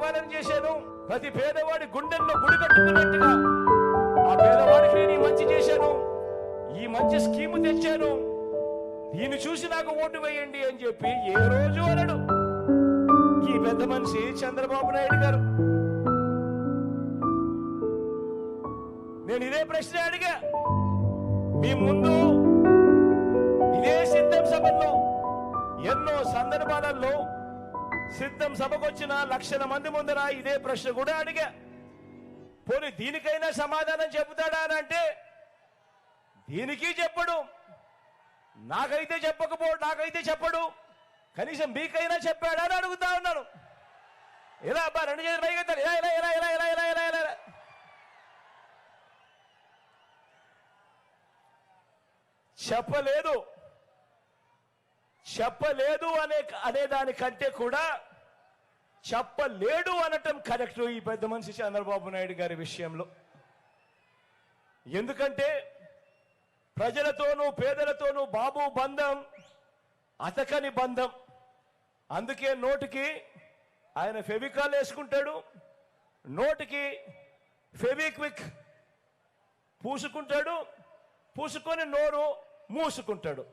పరిపాలన చేశాను, ప్రతి పేదవాడి గుండెల్లో గుడి కట్టుకున్నట్టుగా ఆ పేదవాడికి నేను ఈ మంచి చేశాను, ఈ మంచి స్కీము తెచ్చాను, దీన్ని చూసి నాకు ఓటు వేయండి అని చెప్పి ఏ రోజు అనడు ఈ పెద్ద మనిషి చంద్రబాబు నాయుడు గారు. నేను ఇదే ప్రశ్న అడిగా మీ ముందు, ఇదే సిద్ధం సభల్లో ఎన్నో సందర్భాలలో సిద్ధం సభకు వచ్చిన లక్షల మంది ముందర ఇదే ప్రశ్న కూడా అడిగా. పోనీ దీనికైనా సమాధానం చెబుతాడా అని అంటే దీనికి చెప్పడు, నాకైతే చెప్పడు, కనీసం మీకైనా చెప్పాడా అని అడుగుతా ఉన్నాను. ఎలా అబ్బా, రెండు చేతులు పైకెత్తాలి, ఇలా ఇలా ఇలా ఇలా ఇలా ఇలా ఇలా ఇలా చెప్పలేదు అనే దానికంటే కూడా చెప్పలేడు అనటం కరెక్ట్ ఈ పెద్ద మనిషి చంద్రబాబు నాయుడు గారి విషయంలో. ఎందుకంటే ప్రజలతోనూ పేదలతోనూ బాబు బంధం అతకని బంధం. అందుకే నోటికి ఆయన ఫెవికాల్ వేసుకుంటాడు, నోటికి ఫెవిక్విక్ పూసుకుంటాడు, పూసుకొని నోరు మూసుకుంటాడు.